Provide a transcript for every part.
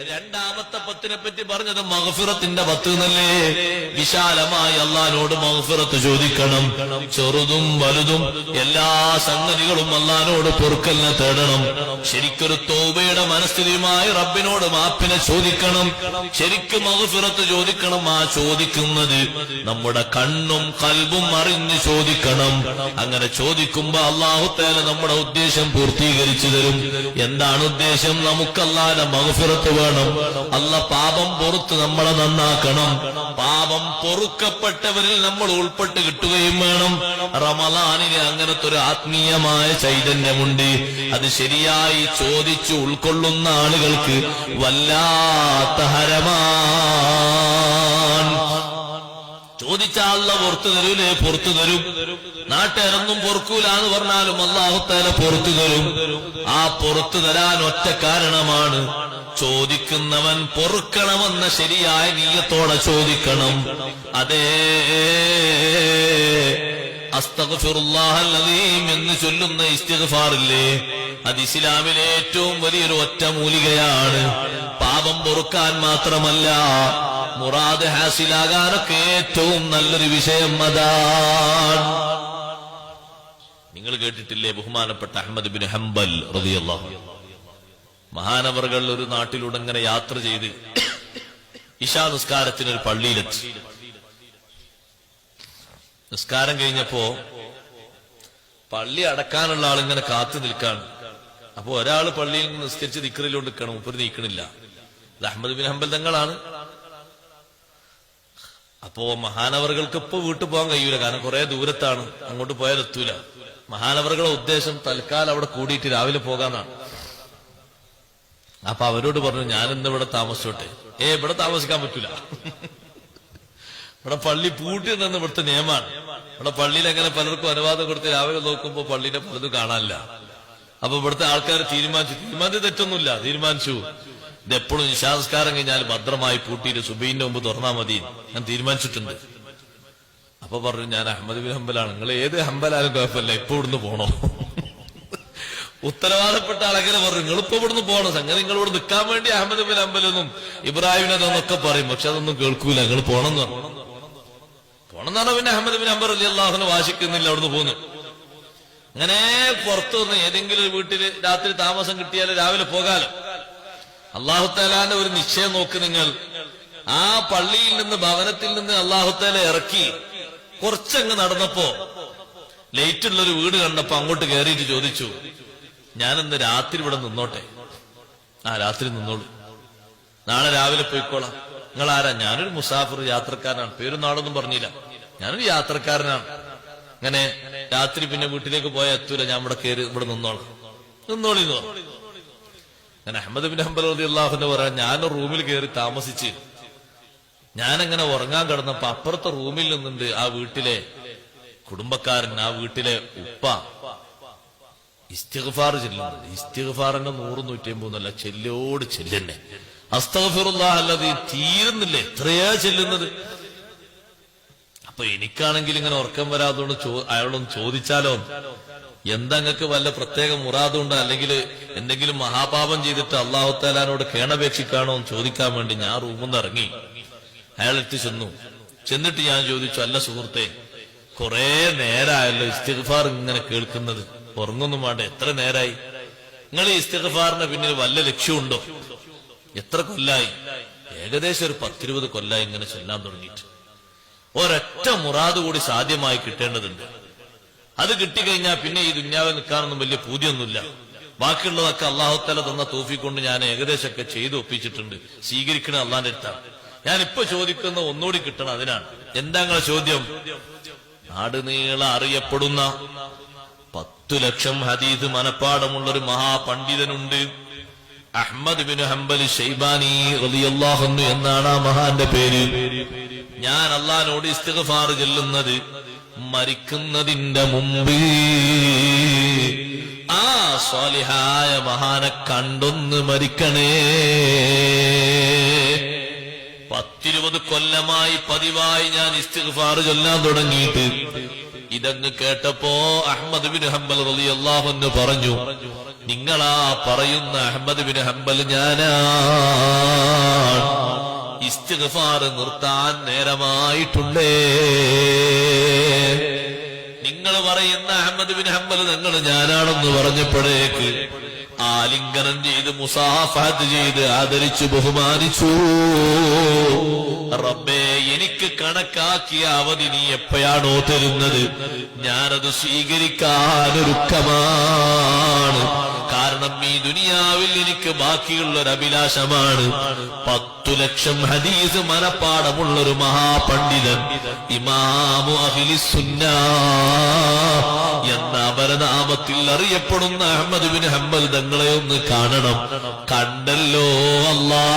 രണ്ടാമത്തെ പത്തിനെ പറ്റി പറഞ്ഞത് മഗ്ഫിറത്തിന്റെ പത്ത് എന്നല്ലേ? വിശാലമായി അള്ളാഹിനോട് മഗ്ഫിറത്ത് ചോദിക്കണം. ചെറുതും വലുതും എല്ലാ സംഗതികളും അള്ളാഹിനോട് പൊറുക്കലിനെ തേടണം. ശരിക്കൊരു തൗബയുടെ മനസ്ഥിതിയുമായി റബ്ബിനോട് മാപ്പിനെ ചോദിക്കണം. ശരിക്കും മഗ്ഫിറത്ത് ചോദിക്കണം. ആ ചോദിക്കുന്നത് നമ്മുടെ കണ്ണും ഖൽബും അറിഞ്ഞ് ചോദിക്കണം. അങ്ങനെ ചോദിക്കുമ്പോ അല്ലാഹു തആല നമ്മുടെ ഉദ്ദേശം പൂർത്തീകരിച്ചു തരും. എന്താണ് ഉദ്ദേശം? നമുക്ക് അല്ലാഹുവിന്റെ മഗ്ഫിറത്ത് വേണം. അല്ലാഹ് പാപം പൊറുത്ത് നമ്മളെ നന്നാക്കണം. പാപം പൊറുക്കപ്പെട്ടവരിൽ നമ്മൾ ഉൾപ്പെട്ട് കിട്ടുകയും വേണം. റമളാനിന് അങ്ങനത്തെ ഒരു ആത്മീയമായ ചൈതന്യമുണ്ട്. അത് ശരിയായി ചോദിച്ചു ഉൾക്കൊള്ളുന്ന ആളുകൾക്ക് വല്ലാത്ത ഹരമാണ്. ചോദിച്ചാൽ അല്ലാഹ് പുറത്തു തരൂലേ? പുറത്തു തരും. നാട്ടുകാരൊന്നും പൊറുക്കൂല എന്ന് പറഞ്ഞാലും അല്ലാഹു തആല പുറത്തു തരും. ആ പുറത്തു തരാൻ ഒറ്റ കാരണമാണ് ചോദിക്കുന്നവൻ പൊറുക്കണമെന്ന ശരിയായ നിയ്യത്തോടെ ചോദിക്കണം. അതേ അസ്തഗ്ഫിറുല്ലാഹൽ അലീം എന്ന് ചൊല്ലുന്ന ഇസ്തിഗ്ഫാറില്ലേ, അത് ഇസ്ലാമിലെ ഏറ്റവും വലിയൊരു ഒറ്റമൂലികയാണ്. പാപം പൊറുക്കാൻ മാത്രമല്ല, മുറാദ് ഹാസിലാകാനൊക്കെ ഏറ്റവും നല്ലൊരു വിഷയം അതാണ്. നിങ്ങൾ കേട്ടിട്ടില്ലേ ബഹുമാനപ്പെട്ട അഹ്മദ് ബിൻ ഹംബൽ റളിയല്ലാഹു അൻഹു മഹാനവറുകൾ ഒരു നാട്ടിലൂടെ ഇങ്ങനെ യാത്ര ചെയ്ത് ഇശാ നിസ്കാരത്തിന് ഒരു പള്ളിയിലെത്തി. നിസ്കാരം കഴിഞ്ഞപ്പോ പള്ളി അടക്കാനുള്ള ആളിങ്ങനെ കാത്തു നിൽക്കാണ്. അപ്പൊ ഒരാള് പള്ളിയിൽ നിസ്കരിച്ച് ദിക്റിലോട്ട് നിൽക്കണം, മുപ്പര് നീക്കണില്ല. ഇത് അഹ്മദ് ബിൻ ഹംബൽ തങ്ങളാണ്. അപ്പോ മഹാനവറുകൾക്ക് ഇപ്പൊ വീട്ടിൽ പോകാൻ കഴിയൂല, കാരണം കുറെ ദൂരത്താണ്, അങ്ങോട്ട് പോയാൽ എത്തൂല. മഹാനവറുകളുടെ ഉദ്ദേശം തൽക്കാലം അവിടെ കൂടിയിട്ട് രാവിലെ പോകാന്നാണ്. അപ്പൊ അവരോട് പറഞ്ഞു, ഞാനിന്ന് ഇവിടെ താമസിച്ചോട്ടെ. ഇവിടെ താമസിക്കാൻ പറ്റൂല, ഇവിടെ പള്ളി പൂട്ടി നിന്ന് ഇവിടുത്തെ നിയമമാണ്. ഇവിടെ പള്ളിയിൽ എങ്ങനെ പലർക്കും അനുവാദം കൊടുത്ത് രാവിലെ നോക്കുമ്പോ പള്ളിയുടെ പലതും കാണാനില്ല. അപ്പൊ ഇവിടുത്തെ ആൾക്കാർ തീരുമാനിച്ചു തെറ്റൊന്നുമില്ല, തീരുമാനിച്ചു ഇതെപ്പോഴും നിശാസ്കാരം കഴിഞ്ഞാൽ ഭദ്രമായി പൂട്ടിയിട്ട് സുബൈന്റെ മുമ്പ് തുറന്നാ മതി, ഞാൻ തീരുമാനിച്ചിട്ടുണ്ട്. അപ്പൊ പറഞ്ഞു, ഞാൻ അഹ്മദ് ബിൻ ഹംബലാണ്, നിങ്ങൾ ഏത് ഹംബലാലും കുഴപ്പമില്ല, ഇപ്പൊ ഇവിടുന്ന് പോണോ? ഉത്തരവാദപ്പെട്ട ആളെങ്ങനെ പറഞ്ഞു, നിങ്ങളിപ്പോ ഇവിടുന്ന് പോകണം, സംഗതി നിങ്ങൾ ഇവിടെ നിൽക്കാൻ വേണ്ടി അഹ്മദ് ബിൻ ഹംബലെന്നും ഇബ്രാഹിമിനെന്നൊക്കെ പറയും, പക്ഷെ അതൊന്നും കേൾക്കൂല. നിങ്ങൾ പോണെന്ന് പറഞ്ഞു. പോണെന്ന് പറഞ്ഞാൽ പിന്നെ അഹ്മദ് ബിൻ ഹംബൽ റളിയല്ലാഹു അൻഹു വാശിക്കുന്നില്ല, അവിടുന്ന് പോന്നു. അങ്ങനെ പുറത്തു നിന്ന് ഏതെങ്കിലും ഒരു വീട്ടില് രാത്രി താമസം കിട്ടിയാൽ രാവിലെ പോകാലോ. അല്ലാഹു തആലാന്റെ ഒരു നിശ്ചയം നോക്ക് നിങ്ങൾ. ആ പള്ളിയിൽ നിന്ന്, ഭവനത്തിൽ നിന്ന് അല്ലാഹു തആല ഇറക്കി കുറച്ചങ്ങ് നടന്നപ്പോ ലൈറ്റുള്ളൊരു വീട് കണ്ടപ്പോ അങ്ങോട്ട് കയറിയിട്ട് ചോദിച്ചു, ഞാനിന്ന് രാത്രി ഇവിടെ നിന്നോട്ടെ? ആ രാത്രി നിന്നോളൂ, നാളെ രാവിലെ പോയിക്കോളാം. നിങ്ങൾ ആരാ? ഞാനൊരു മുസാഫിർ, യാത്രക്കാരനാണ്. പേരും നാടൊന്നും പറഞ്ഞില്ല, ഞാനൊരു യാത്രക്കാരനാണ്. അങ്ങനെ രാത്രി പിന്നെ വീട്ടിലേക്ക് പോയാൽ എത്തൂല, ഞാൻ ഇവിടെ കയറി ഇവിടെ നിന്നോളാം. നിന്നോളിന്ന് പറഞ്ഞു. ഞാൻ അഹ്മദ് ബിൻ ഹംബൽ റളിയല്ലാഹു അൻഹു പറയാൻ, ഞാൻ റൂമിൽ കയറി താമസിച്ച് ഞാനങ്ങനെ ഉറങ്ങാൻ കിടന്നപ്പോ അപ്പുറത്തെ റൂമിൽ നിന്നുണ്ട് ആ വീട്ടിലെ കുടുംബക്കാരൻ, ആ വീട്ടിലെ ഉപ്പ ഇസ്തിഗ്ഫാർ ചെല്ലുന്നുണ്ട്. ഇസ്തിഗ്ഫാറിന്റെ 100-150 ചെല്ലോട് ചെല്ലുന്നെ. അസ്തഗ്ഫിറുല്ലാഹ് അല്ലാതെ തീരുന്നില്ല, എത്രയാ ചെല്ലുന്നത്. അപ്പൊ എനിക്കാണെങ്കിൽ ഇങ്ങനെ ഉറക്കം വരാതുകൊണ്ട് അയാളൊന്ന് ചോദിച്ചാലോ, എന്താ നിങ്ങൾക്ക് വല്ല പ്രത്യേക മുറാദുണ്ടോ, അല്ലെങ്കിൽ എന്തെങ്കിലും മഹാപാപം ചെയ്തിട്ട് അല്ലാഹു തആലാനോട് കേണപേക്ഷിക്കാണോ എന്ന് ചോദിക്കാൻ വേണ്ടി ഞാൻ റൂമിൽ നിന്ന് ഇറങ്ങി. അയാൾ എത്തി ചെന്നിട്ട് ഞാൻ ചോദിച്ചു, അല്ല സുഹൃത്തെ, കുറെ നേരമായല്ലോ ഇസ്തിഗ്ഫാർ ഇങ്ങനെ കേൾക്കുന്നത്, ഉറങ്ങൊന്നും വേണ്ട, എത്ര നേരായി? നിങ്ങൾ ഈ ഇസ്തിഗ്ഫാറിന് പിന്നിൽ വല്ല ലക്ഷ്യമുണ്ടോ? എത്ര കൊല്ലായി? ഏകദേശം ഒരു 10-20 കൊല്ലായി ഇങ്ങനെ ചൊല്ലാൻ തുടങ്ങിയിട്ട്. ഒരൊറ്റ മുറാദ് കൂടി സാധ്യമായി കിട്ടേണ്ടതുണ്ട്. അത് കിട്ടിക്കഴിഞ്ഞാൽ പിന്നെ ഈ ദുന്യാവിൽ നിൽക്കാനൊന്നും വലിയ പൂതിയൊന്നുമില്ല. ബാക്കിയുള്ളതൊക്കെ അല്ലാഹു തആല തന്ന തൗഫീഖ് കൊണ്ട് ഞാൻ ഏകദേശമൊക്കെ ചെയ്ത് ഒപ്പിച്ചിട്ടുണ്ട്. സ്വീകരിക്കണ അല്ലാന്റെ അടുത്താണ്. ഞാനിപ്പോ ചോദിക്കുന്ന ഒന്നുകൂടി കിട്ടണം, അതിനാണ്. എന്താ നിങ്ങളെ ചോദ്യം? നാടുനീള അറിയപ്പെടുന്ന 10 ലക്ഷം ഹദീസ് മനപ്പാടമുള്ളൊരു മഹാപണ്ഡിതനുണ്ട്, അഹ്മദ് ബിൻ ഹംബൽ ശൈബാനി റളിയല്ലാഹു അൻഹു എന്നാണ് ആ മഹാന്റെ പേര്. ഞാൻ അല്ലാഹുവോട് ഇസ്തിഗ്ഫാർ ചൊല്ലുന്നത് മരിക്കുന്നതിന്റെ മുമ്പ് ആ സ്വാലിഹായ മഹാനെ കണ്ടൊന്ന് മരിക്കണേ. 10-20 കൊല്ലമായി പതിവായി ഞാൻ ഇസ്തിഗ്ഫാർ ചൊല്ലാൻ തുടങ്ങിയിട്ട് ഇതങ്ങ് കേട്ടപ്പോ അഹ്മദ് ബിൻ ഹംബൽ റളിയല്ലാഹു അൻഹു പറഞ്ഞു, നിങ്ങളാ പറയുന്ന അഹ്മദ് ബിൻ ഹംബൽ ഞാനാണ്. ഇസ്തിഗ്ഫാർ നിർത്താൻ നേരമായിട്ടുണ്ടേ. നിങ്ങൾ പറയുന്ന അഹ്മദ് ബിൻ ഹംബൽ നിങ്ങൾ ഞാനാണെന്ന് പറഞ്ഞപ്പോഴേക്ക് ആലിംഗനം ചെയ്ത് മുസാഫഹത്ത് ചെയ്ത് ആദരിച്ചു ബഹുമാനിച്ചു. റബ്ബേ, എനിക്ക് കണക്കാക്കിയ അവധി നീ എപ്പോഴാണോ തരുന്നത് ഞാനത് സ്വീകരിക്കാനൊരുക്കമാണ്. കാരണം ഈ ദുനിയാവിൽ എനിക്ക് ബാക്കിയുള്ളൊരു അഭിലാഷമാണ് 10 ലക്ഷം ഹദീസ് മനപ്പാടമുള്ളൊരു മഹാപണ്ഡിതൻ ഇമാമു അഹ്ലിസ് സുന്ന എന്ന അപരനാമത്തിൽ അറിയപ്പെടുന്ന അഹ്മദ് ബിൻ ഹംബൽ തങ്ങളെ ഒന്ന് കാണണം. കണ്ടല്ലോ അല്ലാ,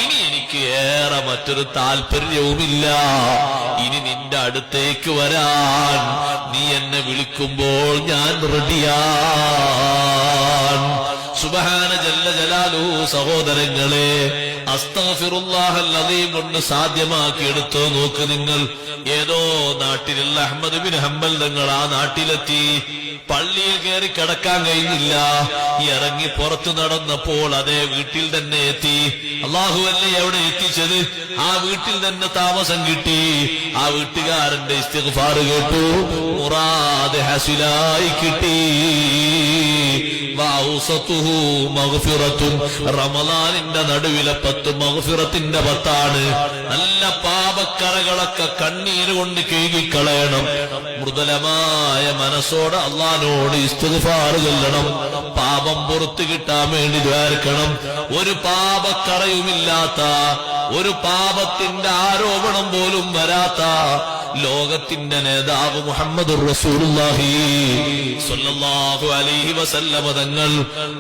ഇനി എനിക്ക് ഏറെ മറ്റൊരു താല്പര്യവുമില്ല. ഇനി നിന്റെ അടുത്തേക്ക് വരാൻ നീ എന്നെ വിളിക്കുമ്പോൾ ഞാൻ റെഡിയാൻ. സുബ്ഹാന ജല്ല ജലാലുഹു. സഹോദരങ്ങളെ, അസ്തഗ്ഫിറുല്ലാഹൽ അദീം കൊണ്ട് സാധ്യമാക്കിയെടുത്തോ നോക്ക് നിങ്ങൾ. ഏതോ നാട്ടിലുള്ള അഹ്മദ് ബിൻ ഹംബൽ തങ്ങൾ ആ നാട്ടിലെത്തി. പള്ളിയിൽ കയറി കിടക്കാൻ കഴിഞ്ഞില്ല. ഇറങ്ങി പുറത്തു നടന്നപ്പോൾ അതേ വീട്ടിൽ തന്നെ എത്തി. അല്ലാഹുവല്ലേ എവിടെ എത്തിച്ചത്? ആ വീട്ടിൽ തന്നെ താമസം കിട്ടി. ആ വീട്ടുകാരന്റെ ഇസ്തിഗ്ഫാർ കേട്ടു. മുറാദ് ഹസിലായി കിട്ടി. റമളാനിന്റെ നടുവിലെ 10 മഗ്ഫിറത്തിന്റെ 10 നല്ല പാപക്കറകളൊക്കെ കണ്ണീര് കൊണ്ട് കഴുകിക്കളയണം. മൃദുലമായ മനസ്സോടെ അള്ളാനോട് ഇസ്തിഗ്ഫാർ ചൊല്ലണം. പാപം പുറത്തു കിട്ടാൻ വേണ്ടി ദ്വാരക്കണം. ഒരു പാപക്കറയുമില്ലാത്ത, ഒരു പാപത്തിന്റെ ആരോപണം പോലും വരാത്ത ലോകത്തിന്റെ നേതാവ് മുഹമ്മദുർ റസൂലുള്ളാഹി സ്വല്ലല്ലാഹു അലൈഹി വസല്ലമ തങ്ങൾ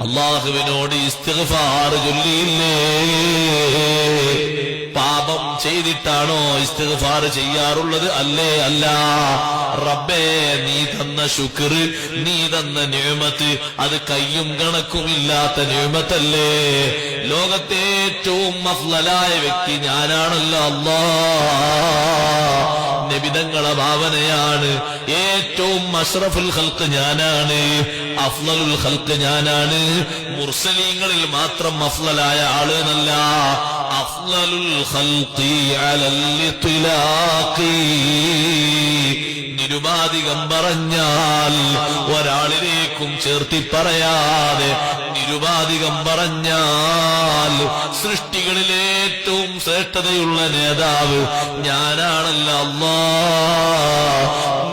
അല്ലാഹുവിനോട് ഇസ്തിഗ്ഫാർ ചൊല്ലിയില്ലേ? പാപം ചെയ്തിട്ടാണോ ഇസ്തിഗ്ഫാർ ചെയ്യാറുള്ളത്? അല്ലേ? അല്ല. റബ്ബേ, നീ തന്ന ശുക്ർ, നീ തന്ന നിഅമത്ത്, അത് കയ്യും കണക്കുമില്ലാത്ത നിഅമത്തല്ലേ? ലോകത്തെ ഏറ്റവും അഫ്ളലായ വ്യക്തി ഞാനാണല്ലോ അല്ലാഹ്. നബിതങ്ങളെ ഭാവനയാണ്. ഏറ്റവും അഷ്റഫുൽ ഖൽഖ് ഞാനാണ്, അഫ്ളലുൽ ഖൽഖ് ഞാനാണ്. മുർസലീങ്ങളിൽ മാത്രം അഫ്ളലായ ആള് എന്നല്ല, അഫ്ളലുൽ ഖൽഖി അലൽ ഇത്ലാഖി. നിരുപാധികം പറഞ്ഞാൽ, ഒരാളിലേക്കും ചേർത്തി പറയാതെ നിരുപാധികം പറഞ്ഞാൽ, സൃഷ്ടികളിലെ ഏറ്റവും ശ്രേഷ്ഠതയുള്ള നേതാവ് ഞാനാണല്ലോ അല്ലാഹ്.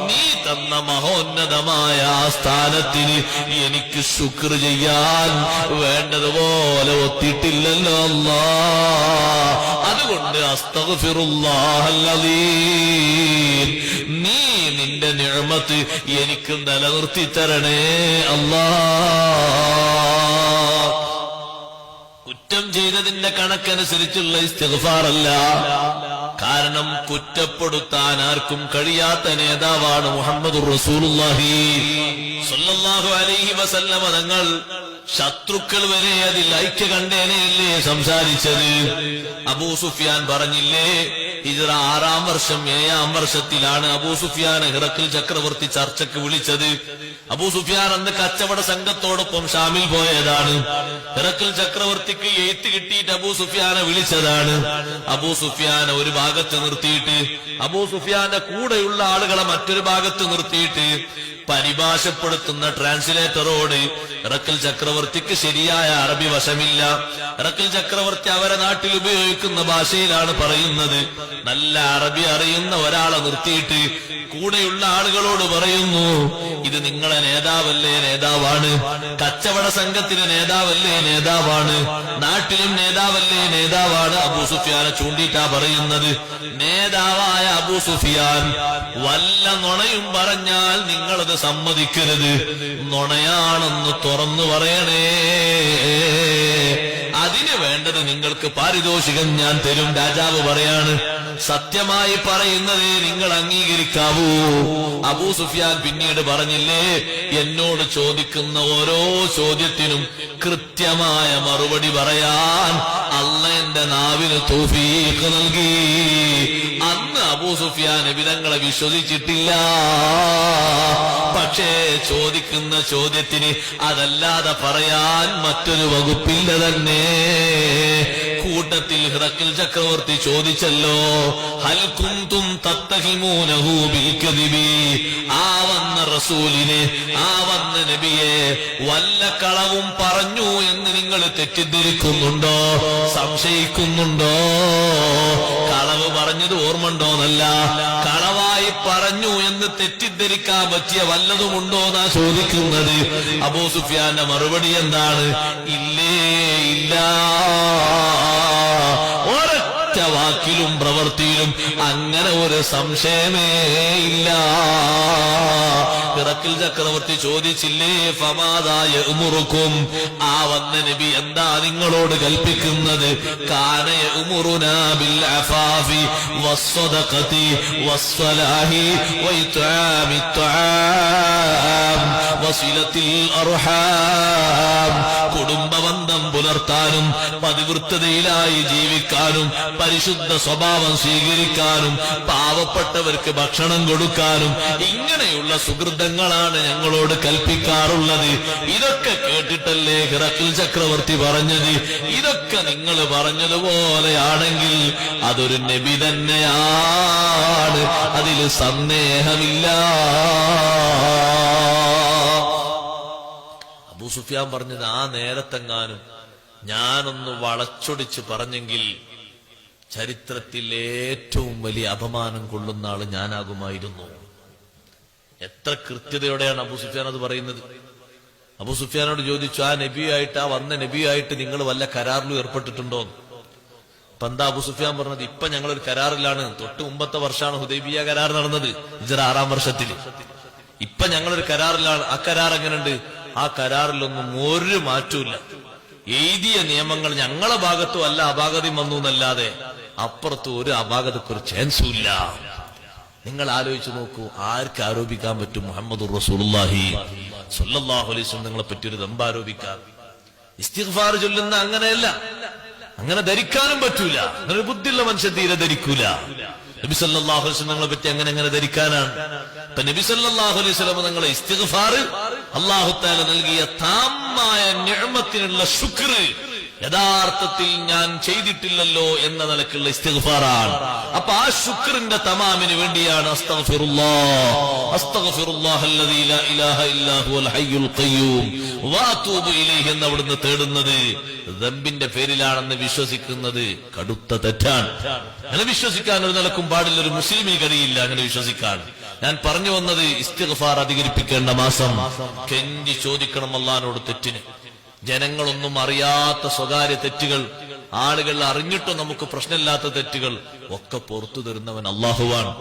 നീ തന്ന മഹോന്നതമായ ആ സ്ഥാനത്തിന് എനിക്ക് ശുക്ർ ചെയ്യാൻ വേണ്ടതുപോലെ ഒത്തിട്ടില്ലല്ലോ അല്ലാഹ്. അതുകൊണ്ട് അസ്തഗ്ഫിറുല്ലാഹൽ അദീം, നീ നിന്റെ നിഅമത്ത് എനിക്ക് നിലനിർത്തി തരണേ അല്ലാഹ്. കുറ്റം ചെയ്തതിന്റെ കണക്കനുസരിച്ചുള്ള ഇസ്തിഗ്ഫാർ അല്ല. കാരണം കുറ്റപ്പെടുത്താൻ ആർക്കും കഴിയാത്ത നേതാവാണ് മുഹമ്മദുർ റസൂലുള്ളാഹി സ്വല്ലല്ലാഹു അലൈഹി വസല്ലമ തങ്ങൾ. ശത്രുക്കൾ വരെ അതിൽ ഐക്യ കണ്ടേനയല്ലേ സംസാരിച്ചത്? അബൂ സുഫിയാൻ പറഞ്ഞില്ലേ, ഹിജ്റ 6-ാം വർഷം 7-ാം വർഷത്തിലാണ് അബൂ സുഫിയാൻ ഹിറക്കിൽ ചക്രവർത്തി ചർച്ചയ്ക്ക് വിളിച്ചത്. അബൂ സുഫിയാൻ അന്ന് കച്ചവട സംഘത്തോടൊപ്പം ഷാമിൽ പോയതാണ്. ഹിറക്കിൽ ചക്രവർത്തിക്ക് എഴുത്ത് കിട്ടിയിട്ട് അബൂ സുഫിയാനെ വിളിച്ചതാണ്. അബൂ സുഫിയാനെ ഒരു ഭാഗത്ത് നിർത്തിയിട്ട്, അബൂ സുഫിയാന്റെ കൂടെയുള്ള ആളുകളെ മറ്റൊരു ഭാഗത്ത് നിർത്തിയിട്ട് പരിഭാഷപ്പെടുത്തുന്ന ട്രാൻസ്ലേറ്ററോട് ഹിറക്കിൽ ചക്രവർത്തിക്ക് ശരിയായ അറബി വശമില്ല. ഹിറക്കിൽ ചക്രവർത്തി അവരെ നാട്ടിൽ ഉപയോഗിക്കുന്ന ഭാഷയിലാണ് പറയുന്നത്. നല്ല അറബി അറിയുന്ന ഒരാളെ നിർത്തിയിട്ട് കൂടെയുള്ള ആളുകളോട് പറയുന്നു, ഇത് നിങ്ങളെ നേതാവല്ലേ? നേതാവാണ്. കച്ചവട സംഘത്തിന് നേതാവല്ലേ? നേതാവാണ്. നാട്ടിലും നേതാവല്ലേ? നേതാവാണ്. അബൂ സുഫിയാനെ ചൂണ്ടിയിട്ടാ പറയുന്നത്. നേതാവായ അബൂ സുഫിയാൻ വല്ല നുണയും പറഞ്ഞാൽ നിങ്ങളത് സമ്മതിക്കരുത്. നുണയാണെന്ന് തുറന്നു പറയണേ. അതിന് വേണ്ടത് നിങ്ങൾക്ക് പാരിതോഷികം ഞാൻ തരും. രാജാവ് പറയാണ്, സത്യമായി പറയുന്നതേ നിങ്ങൾ അംഗീകരിക്കാവൂ. അബൂ സുഫിയാൻ പിന്നീട് പറഞ്ഞില്ലേ, എന്നോട് ചോദിക്കുന്ന ഓരോ ചോദ്യത്തിനും കൃത്യമായ മറുപടി പറയാൻ അള്ള എന്റെ നാവിന് തൗഫീഖ് നൽകി. അന്ന് അബൂ സുഫിയാൻ നബി തങ്ങളെ വിശ്വസിച്ചിട്ടില്ല. പക്ഷേ ചോദിക്കുന്ന ചോദ്യത്തിന് അതല്ലാതെ പറയാൻ മറ്റൊരു വകുപ്പില്ല തന്നെ. കൂട്ടത്തിൽ ഹിറക്കിൽ ചക്രവർത്തി ചോദിച്ചല്ലോ, ഹൽ കുന്തും തത്തഹിമൂനഹു ബിൽ കദിബി, ആ വന്ന റസൂലിനെ, ആ വന്ന നബിയെ വല്ല കളവും പറഞ്ഞു എന്ന് നിങ്ങൾ തെറ്റിദ്ധരിക്കുന്നുണ്ടോ, സംശയിക്കുന്നുണ്ടോ? കളവ് പറഞ്ഞത് ഓർമ്മണ്ടോന്നല്ല, കളവായി പറഞ്ഞു എന്ന് തെറ്റിദ്ധരിക്കാൻ പറ്റിയ വല്ലതുമുണ്ടോ എന്നാ ചോദിക്കുന്നത്. അബൂ സുഫിയാന്റെ മറുപടി എന്താണ്? ഇല്ലേ ഇല്ല. ഒരൊറ്റ വാക്കിലും പ്രവൃത്തിയിലും അങ്ങനെ ഒരു സംശയമേ ഇല്ല. ഹിറക്കിൽ ചക്രവർത്തി ചോദിച്ചില്ലേ, ഫമാദായ ഉമുറുക്കും, ആ വന്ന നബി എന്താ നിങ്ങളോട് കൽപ്പിക്കുന്നത്? കാന യഉമുറുനാ ബിൽ അഫാഫി വസ്സദഖതി വസ്സലാഹി വഇത്ആമിത് തആം വസിലത്തിൽ അർഹാം. കുടുംബബന്ധം പുലർത്താനും പതിവൃത്തതയിലായി ജീവിക്കാനും പരിശുദ്ധ സ്വഭാവം സ്വീകരിക്കാനും പാവപ്പെട്ടവർക്ക് ഭക്ഷണം കൊടുക്കാനും ഇങ്ങനെയുള്ള സുഹൃതങ്ങളാണ് ഞങ്ങളോട് കൽപ്പിക്കാറുള്ളത്. ഇതൊക്കെ കേട്ടിട്ടല്ലേ ഹിറക്കിൽ ചക്രവർത്തി പറഞ്ഞത്? ഇതൊക്കെ നിങ്ങൾ പറഞ്ഞതുപോലെയാണെങ്കിൽ അതൊരു നബി തന്നെയാണ്, അതിൽ സന്ദേഹമില്ല. അബൂ സുഫിയാൻ പറഞ്ഞത്, ആ നേരത്തെങ്ങാനും ഞാനൊന്ന് വളച്ചൊടിച്ച് പറഞ്ഞെങ്കിൽ ചരിത്രത്തിൽ ഏറ്റവും വലിയ അപമാനം കൊള്ളുന്ന ആള് ഞാനാകുമായിരുന്നു. എത്ര കൃത്യതയോടെയാണ് അബൂ സുഫിയാൻ അത് പറയുന്നത്. അബൂ സുഫിയാനോട് ചോദിച്ചു, ആ നബിയായിട്ട്, ആ വന്ന നബിയായിട്ട് നിങ്ങൾ വല്ല കരാറിലും ഏർപ്പെട്ടിട്ടുണ്ടോ? ഇപ്പൊ എന്താ അബൂ സുഫിയാൻ പറഞ്ഞത്? ഇപ്പൊ ഞങ്ങളൊരു കരാറിലാണ്. തൊട്ട് മുമ്പത്തെ വർഷമാണ് ഹുദൈബിയ കരാർ നടന്നത്, ഹിജ്റ 6-ാം വർഷത്തിൽ. ഇപ്പൊ ഞങ്ങളൊരു കരാറിലാണ്. ആ കരാർ എങ്ങനെയുണ്ട്? ആ കരാറിലൊന്നും ഒരു മാറ്റമില്ല. എഴുതിയ നിയമങ്ങൾ ഞങ്ങളെ ഭാഗത്തും അല്ല അപാകതയും വന്നു എന്നല്ലാതെ അപ്പുറത്തും ഒരു അപാകതക്കൊരു ചാൻസും ഇല്ല. നിങ്ങൾ ആലോചിച്ച് നോക്കൂ, ആർക്ക് ആരോപിക്കാൻ പറ്റും? മുഹമ്മദുർ റസൂലുള്ളാഹി സ്വല്ലല്ലാഹു അലൈഹി വസല്ലം നിങ്ങളെ പറ്റി ഒരു ദമ്പ് ആരോപിക്കാൻ? ഇസ്തിഗ്ഫാർ ചൊല്ലുന്ന അങ്ങനെയല്ല, അങ്ങനെ ധരിക്കാനും പറ്റൂല. അങ്ങനെ ബുദ്ധിയുള്ള മനുഷ്യൻ തീരെ ധരിക്കൂല. നബി സല്ലല്ലാഹു അലൈഹി വസല്ലം നിങ്ങളെ പറ്റി അങ്ങനെ ധരിക്കാനാണ്? ഇപ്പൊ നബി സല്ലല്ലാഹു അലൈഹി വസല്ലം നിങ്ങളെ ഇസ്തിഗ്ഫാർ അല്ലാഹു തആല നൽകിയ താമായ നിഅമത്തിനുള്ള ശുക്ർ യഥാർത്ഥത്തിൽ ഞാൻ ചെയ്തിട്ടില്ലല്ലോ എന്ന നിലക്കുള്ള ഇസ്തിഗ്ഫാറാണ്. അപ്പൊ ആ ശുക്രിന്റെ തമാമിന് വേണ്ടിയാണ് അസ്തഗ്ഫിറുല്ലാഹല്ലദീ ലാ ഇലാഹ ഇല്ലാ ഹുവൽ ഹയ്യുൽ ഖയ്യൂം വഅതൂബു ഇലൈഹി എന്ന് അവിടുന്ന് തേടുന്നത്. ദമ്പിന്റെ പേരിലാണെന്ന് വിശ്വസിക്കുന്നത് കടുത്ത തെറ്റാണ്. അങ്ങനെ വിശ്വസിക്കാൻ ഒരു നിലക്കും പാടില്ല. ഒരു മുസ്ലിമിന് കഴിയില്ല അങ്ങനെ വിശ്വസിക്കാൻ. ഞാൻ പറഞ്ഞു വന്നത്, ഇസ്തിഗ്ഫാർ അധികരിപ്പിക്കേണ്ട മാസം. കെഞ്ചി ചോദിക്കണം അല്ലാഹുവോട് തെറ്റിന്. ജനങ്ങളൊന്നും അറിയാത്ത സ്വകാര്യ തെറ്റുകൾ, ആളുകൾ അറിഞ്ഞിട്ടും നമുക്ക് പ്രശ്നമില്ലാത്ത തെറ്റുകൾ ഒക്കെ പുറത്തു തരുന്നവൻ അല്ലാഹുവാണ്.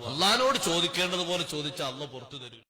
അല്ലാഹുവോട് ചോദിക്കേണ്ടതുപോലെ ചോദിച്ചാൽ അല്ലാഹു പുറത്തു തരും.